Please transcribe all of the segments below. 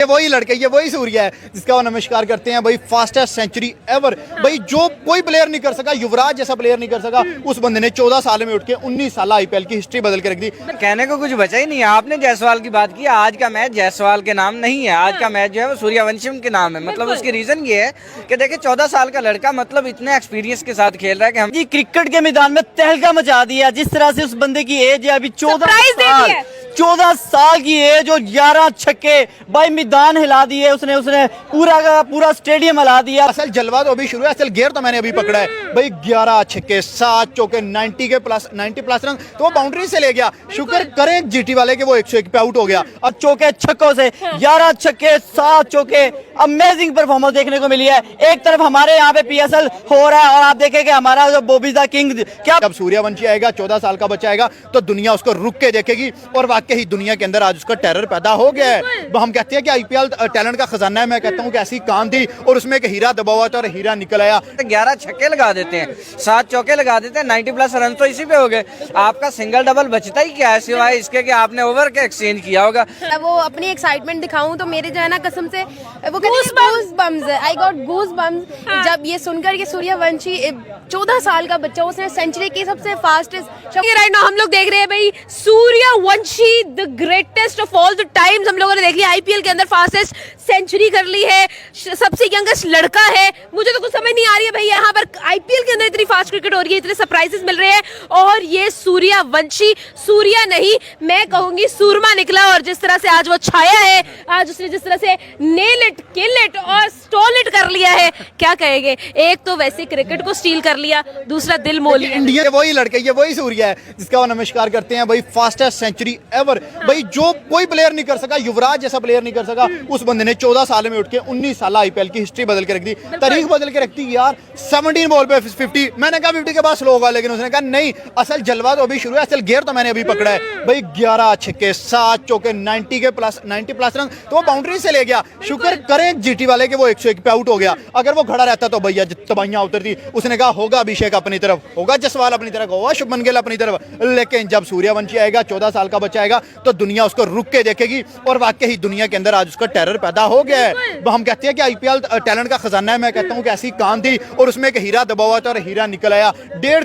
ये वही लड़के, ये वही सूर्या है जिसका वो नमस्कार करते हैं भाई। फास्टेस्ट सेंचुरी एवर भाई, जो कोई प्लेयर नहीं कर सका, युवराज जैसा प्लेयर नहीं कर सका, उस बंदे ने 14 साल में उठ के 19 साल आईपीएल की हिस्ट्री बदल के रख दी। कहने को कुछ बचा ही नहीं है। आपने जायसवाल की बात की, आज का मैच जायसवाल के नाम नहीं है, आज का मैच जो है वो सूर्यवंशी के नाम है। मतलब उसकी रीजन ये है कि देखिए 14 साल का लड़का मतलब इतने एक्सपीरियंस के साथ खेल रहा है कि हम जी क्रिकेट के मैदान में तहलका मचा दिया। जिस तरह से उस बंदे की एज है अभी 14 साल की एज और 11 छक्के भाई मैदान हिला दिए उसने पूरा का पूरा स्टेडियम हिला दिया। असल जलवा तो अभी शुरू है, असल गेयर तो मैंने अभी पकड़ा है भाई। 11 छक्के, 7 चौके, 90 प्लस रन, तो वो बाउंड्री से ले गया। शुक्र करें जीटी वाले के वो 101 पे आउट हो गया। और चौके छक्कों से 11 छक्के 7 चौके, अमेजिंग परफॉर्मेंस देखने को मिली है। एक तरफ हमारे यहाँ पे पीएसएल हो रहा है और आप देखेंगे हमारा जो बॉबी द किंग क्या, जब सूर्यवंशी आएगा 14 साल का बच्चा आएगा तो दुनिया उसको रुक के देखेगी। और वाकई दुनिया के अंदर आज उसका टेरर पैदा हो गया है। हम कहते हैं कि आईपीएल टैलेंट का खजाना है। मैं कहता हूँ कि ऐसी कान थी और उसमें एक हीरा दबा हुआ था और हीरा निकल आया। 11 छक्के लगा देते हैं, 7 चौके लगा देते हैं, 90 प्लस रन तो इसी पे हो गए। आपका सिंगल डबल बचता ही क्या है सिवाय इसके कि आपने ओवर के एक्सचेंज किया होगा। वो अपनी एक्साइटमेंट दिखाऊं तो मेरे जो है ना कसम से वो goose bumps, I got goose bumps जब ये सुनकर कि सूर्यवंशी 14 साल का बच्चा, उसने सेंचुरी की सबसे फास्टेस्ट। राइट नाउ हम लोग देख रहे हैं भाई Suryavanshi the greatest of all the times. हम लोगों ने देख लिया आईपीएल के अंदर फास्टेस्ट सेंचुरी कर ली है, सबसे यंगेस्ट लड़का है। मुझे तो कुछ समझ नहीं आ रही है भाई, यहाँ पर आईपीएल के अंदर इतनी फास्ट क्रिकेट हो रही है, इतने सरप्राइजेस मिल रहे हैं और ये सूर्यवंशी सूर्या नहीं मैं कहूंगी सूरमा निकला। और जिस तरह से आज वो छाया है, आज उसने जिस तरह से नेल इट, किल इट और स्टॉल इट कर लिया है, क्या कहेंगे। एक तो वैसे क्रिकेट को स्टील कर लिया, दूसरा दिल मोल लिया। इंडिया के वही लड़के, ये वही सूर्या है जिसका वो नमस्कार करते हैं भाई। फास्टेस्ट सेंचुरी एवर भाई, जो कोई प्लेयर नहीं कर सका, युवराज जैसा प्लेयर नहीं कर सका, उस बंदे ने 14 साल में उठ के 19 साल आईपीएल की हिस्ट्री बदल के रख दी, तारीख बदल के रखती यार। 17 बॉल पे 50, मैंने कहा 50 के बाद स्लो होगा, लेकिन उसने कहा नहीं, असल जलवा तो अभी शुरू है, असल गेयर तो मैंने अभी पकड़ा है भाई। 11 छक्के, 7 चौके, 90 प्लस रन, तो वो बाउंड्री से ले गया। शुक्र करें जीटी वाले के वो 101 पे आउट हो गया। अगर वो खड़ा रहता तो भैया तबाहियां उतरती। उसने कहा होगा अभिषेक अपनी तरफ, होगा जसवाल अपनी तरफ, होगा शुभमन गिल अपनी तरफ, लेकिन जब सूर्यवंशी आएगा 14 साल का बच्चा आएगा तो दुनिया उसको रुक के देखेगी। और वाकई दुनिया के अंदर आज उसका टेरर पैदा हो गया है। हम कहते हैं कि आईपीएल टैलेंट का खजाना है। मैं कहता हूँ कि ऐसी कान थी और उसमें एक हीरा दबा हुआ था और हीरा निकल आया। 1.5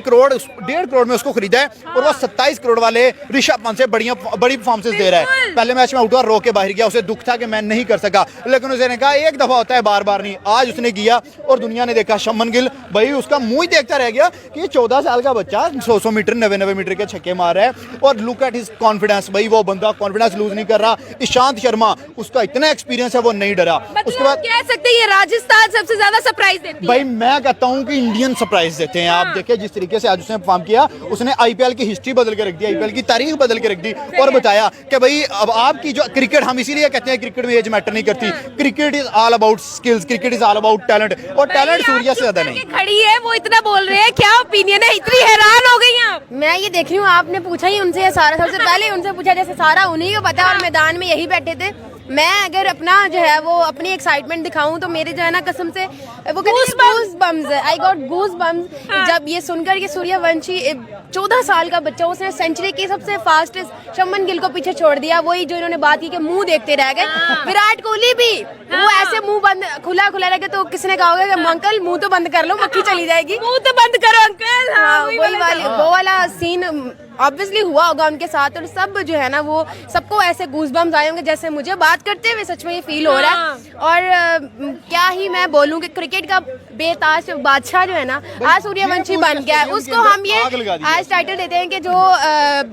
करोड़ में उसको खरीदा है और वो 27 करोड़ वाले ऋषभ पंत से बड़ी परफॉर्मेंस दे रहा है। पहले मैच में आउट हुआ, रो के बाहर गया, उसे दुख था कि मैं नहीं कर सका, लेकिन उसने कहा एक दफा होता है, बार बार नहीं। आज उसने किया और दुनिया ने देखा। शुभमन गिल भाई उसका मुंह ही देखता रह गया कि ये 14 साल का बच्चा 100 मीटर 90 मीटर के छक्के मार रहा है। और लुक एट हिज कॉन्फिडेंस भाई, वो बंदा कॉन्फिडेंस लूज नहीं कर रहा। ईशांत शर्मा, उसका इतना एक्सपीरियंस है, वो नहीं डरा। उसके बाद कह सकते हैं ये राजस्थान सबसे ज्यादा सरप्राइज देती है भाई। मैं कहता हूं कि इंडियन सरप्राइज देते हैं। आप देखिए जिस तरीके से आज उसने परफॉर्म किया, उसने आईपीएल की हिस्ट्री बदल के रख दी, आईपीएल की तारीख बदल के रख दी और बताया कि भाई अब आपकी जो क्रिकेट, हम इसीलिए कहते हैं क्रिकेट में एज मैटर नहीं करती। Cricket is all about skills, cricket is all about talent, और टैलेंट सूर्या से ज्यादा नहीं। खड़ी है वो इतना बोल रहे हैं, क्या ओपिनियन है, इतनी हैरान हो गई आप। मैं ये देख रही हूँ, आपने पूछा ही उनसे सारा, सबसे पहले उनसे पूछा, जैसे सारा उन्हीं को पता है और मैदान में यही बैठे थे। मैं अगर अपना जो है वो अपनी एक्साइटमेंट दिखाऊं तो मेरे जो है ना कसम से वो goose bumps, I got goose bumps जब ये सुनकर कि सूर्यवंशी 14 साल का बच्चा, उसने सेंचुरी की सबसे फास्टेस्ट। शुभमन गिल को पीछे छोड़ दिया, वही जो इन्होंने बात की कि मुंह देखते रह गए। विराट कोहली भी वो ऐसे मुंह बंद खुला रह गया तो किसने कहा होगा कि अंकल मुंह तो बंद कर लो, मक्खी चली जाएगी, मुंह तो बंद करो अंकल। वो वाला सीन ऑब्वियसली हुआ होगा उनके साथ। और सब जो है ना वो सबको ऐसे गूज़बम्स आए होंगे जैसे मुझे बात करते हुए सच में ये फील हो रहा है। और क्या ही मैं बोलूँ कि क्रिकेट का बेताज बादशाह जो है ना आज सूर्यवंशी बन गया है। उसको हम ये आज टाइटल देते हैं कि जो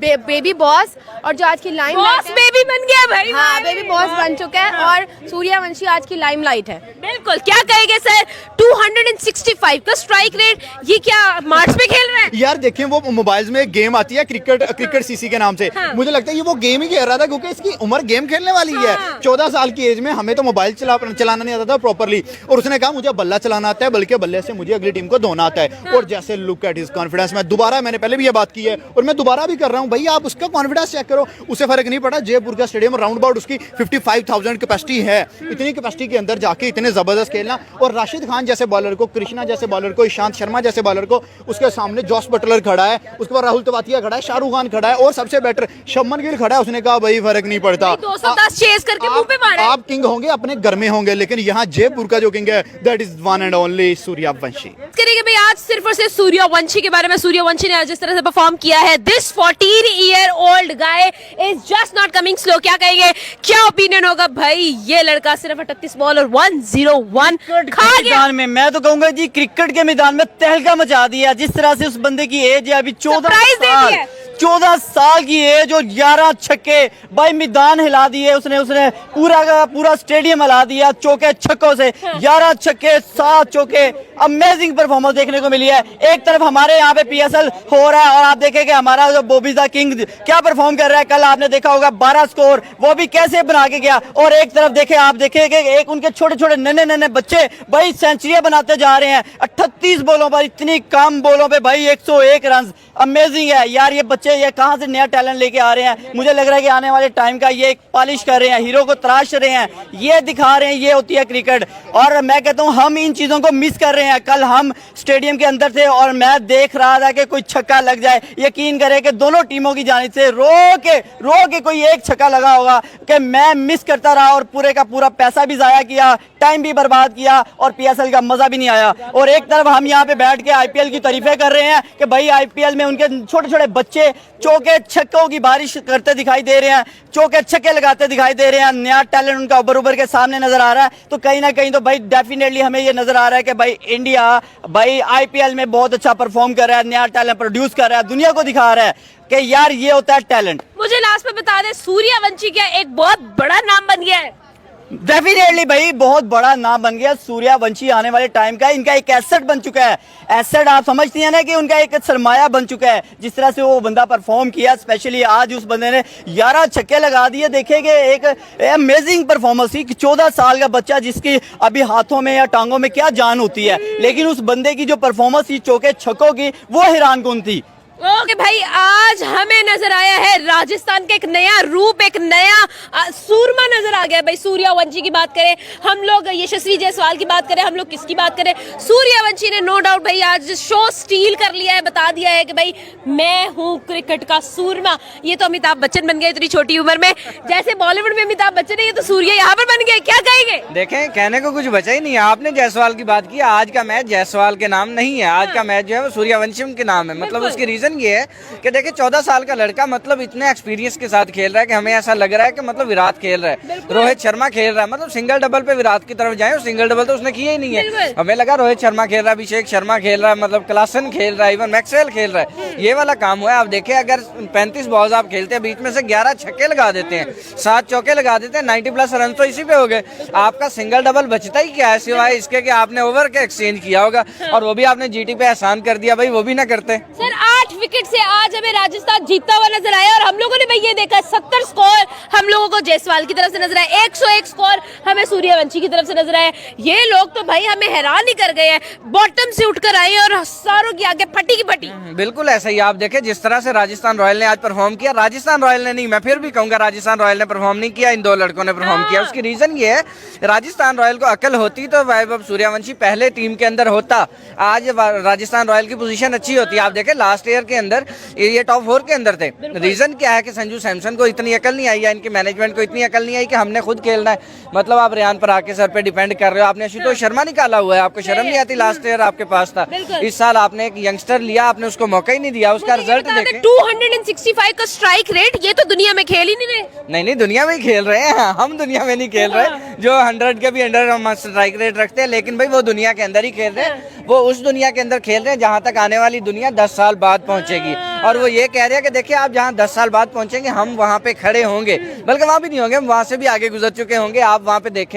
बेबी बॉस, और जो आज की लाइम बेबी बन गया भाई। हाँ, बेबी बॉस बन चुका है और सूर्यवंशी आज की लाइमलाइट है। बिल्कुल, क्या कहेंगे सर। 265 का स्ट्राइक रेट, ये क्या मार्च में खेल रहे हैं यार। देखिए वो मोबाइल्स में एक गेम आती है क्रिकेट सीसी के नाम से। मुझे लगता है ये वो गेम ही खेल रहा था क्योंकि इसकी उम्र गेम खेलने वाली है। 14 साल की एज में हमें तो मोबाइल चला चलाना नहीं आता था प्रॉपरली, और उसने कहा मुझे बल्ला चलाना आता है, बल्कि बल्ले से मुझे अगली टीम को धोना आता है। और जैसे लुक एट हिज कॉन्फिडेंस, मैं दोबारा, मैंने पहले भी ये बात की है और मैं दोबारा भी कर रहा हूँ, भाई आप उसका कॉन्फिडेंस चेक करो, उसे फर्क नहीं पड़ा। जयपुर का स्टेडियम राउंड अबाउट उसकी 55,000 कैपेसिटी है, इतनी कैपेसिटी के अंदर जाके इतने जबरदस्त खेलना, और राशिद खान जैसे बॉलर को, कृष्णा जैसे बॉलर को, ईशांत शर्मा जैसे बॉलर को, उसके सामने जॉस बटलर खड़ा है, उसके बाद राहुल तेवातिया खड़ा है, शाहरुख खान खड़ा है, और सबसे बेटर शुभमन गिल खड़ा है। उसने कहा भाई फर्क नहीं पड़ता, 210 चेस करके मुंह पे मारा। आप किंग होंगे अपने घर में होंगे, लेकिन यहाँ जयपुर का जो किंग है that is one and only Suryavanshi. करेंगे भाई आज सिर्फ और सिर्फ सूर्यवंशी के बारे में। सूर्यवंशी ने आज जिस तरह से परफॉर्म किया है, this 14-year-old guy is just not coming slow. क्या कहेंगे, क्या ओपिनियन होगा भाई? ये लड़का सिर्फ 38 बॉल और 101 खा गया। मैदान में मैं तो कहूंगा जी, क्रिकेट के मैदान में तहलका मचा दिया। जिस तरह से उस बंदे की एज है अभी 14 साल की एज, और 11 छक्के भाई मैदान हिला दिए उसने पूरा का पूरा स्टेडियम हिला दिया चौके छक्कों से। 11 छक्के 7 चौके, अमेजिंग परफॉर्मेंस देखने को मिली है। एक तरफ हमारे यहाँ पे PSL हो रहा है और आप देखेंगे हमारा जो बॉबी द किंग क्या परफॉर्म कर रहा है। कल आपने देखा होगा 12 स्कोर, वो भी कैसे बना के गया। और एक तरफ देखे आप देखेंगे एक उनके छोटे छोटे नन्हे बच्चे भाई सेंचुरियां बनाते जा रहे हैं। 38 बॉलों पर, इतनी कम बॉलों पे भाई 101 रन, अमेजिंग है यार। ये बच्चे ये कहां से नया टैलेंट लेके आ रहे हैं? मुझे लग रहा है कि आने वाले टाइम का ये पॉलिश कर रहे हैं, हीरो को तराश रहे हैं, ये दिखा रहे हैं, ये होती है क्रिकेट। और मैं कहता हूं हम इन चीजों को मिस कर रहे हैं। कल हम स्टेडियम के अंदर थे और मैं देख रहा था कि कोई छक्का लग जाए, यकीन करें कि दोनों टीमों की जानिब से रो के कोई एक छक्का लगा होगा कि मैं मिस करता रहा, और पूरे का पूरा पैसा भी जाया किया, टाइम भी बर्बाद किया, और PSL का मजा भी नहीं आया। और एक तरफ हम यहाँ पे बैठ के IPL की तारीफें कर रहे हैं कि भाई IPL में उनके छोटे छोटे बच्चे चौके छक्कों की बारिश करते दिखाई दे रहे हैं, चौके छक्के लगाते दिखाई दे रहे हैं, नया टैलेंट उनका उभर के सामने नजर आ रहा है। तो कहीं ना कहीं तो भाई डेफिनेटली हमें ये नजर आ रहा है कि भाई इंडिया भाई IPL में बहुत अच्छा परफॉर्म कर रहा है, नया टैलेंट प्रोड्यूस कर रहा है, दुनिया को दिखा रहा है कि यार ये होता है टैलेंट। मुझे लास्ट में बता दे, सूर्यवंशी क्या एक बहुत बड़ा नाम बन गया है? डेफिनेटली भाई बहुत बड़ा नाम बन गया सूर्यवंशी। आने वाले टाइम का इनका एक एसेट बन चुका है। एसेट आप समझती हैं ना कि उनका एक सरमाया बन चुका है। जिस तरह से वो बंदा परफॉर्म किया, स्पेशली आज उस बंदे ने 11 छक्के लगा दिए। देखेंगे एक अमेजिंग परफॉर्मेंस थी। 14 साल का बच्चा जिसकी अभी हाथों में या टांगों में क्या जान होती है, लेकिन उस बंदे की जो परफॉर्मेंस थी चौके छक्कों की, वो हैरान कुन थी। ओके भाई, आज हमें नजर आया है राजस्थान का एक नया रूप, एक नया सूरमा नजर आ गया भाई। सूर्यवंशी की बात करें हम लोग, यशस्वी जायसवाल की बात करें हम लोग, किसकी बात करें, सूर्यवंशी ने नो डाउट भाई आज शो स्टील कर लिया है, बता दिया है कि भाई मैं हूँ क्रिकेट का सूरमा। ये तो अमिताभ बच्चन बन गए इतनी छोटी उम्र में, जैसे बॉलीवुड में अमिताभ बच्चन है, ये तो सूर्य यहाँ पर बन गए। क्या कहेंगे? देखें, कहने को कुछ बचा ही नहीं है। आपने जायसवाल की बात की, आज का मैच जायसवाल के नाम नहीं है, आज का मैच जो है वो सूर्यवंशी के नाम है। मतलब उसकी रीजन ये है कि देखिए 14 साल का लड़का मतलब इतने एक्सपीरियंस के साथ खेल रहा है कि हमें ऐसा लग रहा है कि मतलब विराट खेल रहा है, रोहित शर्मा खेल रहा है। मतलब सिंगल डबल पे विराट की तरफ जाए, सिंगल डबल तो उसने किया ही नहीं है। हमें लगा रोहित शर्मा खेल रहा है, अभिषेक शर्मा खेल रहा है, मतलब क्लासन खेल रहा है, इवन मैक्सवेल खेल रहा है, ये वाला काम हुआ है। आप देखिए अगर 35 बॉल्स आप खेलते हैं, बीच में से 11 छक्के लगा देते हैं, 7 चौके लगा देते हैं, 90+ रन तो इसी पे हो गए। आपका सिंगल डबल बचता ही क्या है सिवाय इसके कि आपने ओवर के एक्सचेंज किया होगा, और वो भी आपने GT पे एहसान कर दिया। भाई वो भी ना करते। सर 8 विकेट से आज हमें राजस्थान जीतता हुआ नजर आया, और हम लोगों ने भाई ये देखा 70 स्कोर हम लोगों को जायसवाल की तरफ से नजर आया, 101 स्कोर हमें सूर्यवंशी की तरफ से नजर आया। ये लोग तो भाई हमें हैरान ही कर गए हैं, बॉटम से उठकर आए और सारों की आगे फटी की फटी। बिल्कुल ऐसा ही। आप देखें जिस तरह से राजस्थान रॉयल ने आज परफॉर्म किया, राजस्थान रॉयल ने नहीं, मैं फिर भी कहूंगा राजस्थान रॉयल ने परफॉर्म नहीं किया, इन दो लड़कों ने परफॉर्म किया। उसकी रीजन ये है, राजस्थान रॉयल को अकल होती तो वैभव सूर्यवंशी पहले टीम के अंदर होता, आज राजस्थान रॉयल की पोजीशन अच्छी होती। आप देखें लास्ट ईयर के अंदर ये टॉप 4 के अंदर थे। रीजन क्या है कि संजू सैमसन को इतनी अकल नहीं आई, या इनके मैनेजमेंट को इतनी अकल नहीं आई कि हमने खुद खेलना है। मतलब आप रेयान पराग के सर पे डिपेंड कर रहे हो, आपने आशुतोष शर्मा निकाला हुआ है, आपको शर्म नहीं आती? लास्ट ईयर आपके पास था, इस साल आपने एक यंगस्टर लिया, आपने उसको मौका ही नहीं दिया। उसका रिजल्ट देखें, 265 का स्ट्राइक रेट, ये तो दुनिया में खेल ही नहीं रहे। नहीं दुनिया में ही खेल रहे हैं, हम दुनिया में नहीं खेल रहे। जो 100 के भी अंडर हम स्ट्राइक रेट रखते हैं, लेकिन भाई वो दुनिया के अंदर ही खेल रहे हैं। वो उस दुनिया के अंदर खेल रहे हैं जहां तक आने वाली दुनिया 10 साल बाद पहुंचेगी। और वो ये कह रहे हैं कि देखिए आप जहां 10 साल बाद पहुंचेंगे हम वहां पे खड़े होंगे, बल्कि वहां भी नहीं होंगे, हम वहां से भी आगे गुजर चुके होंगे। आप वहां पे देखें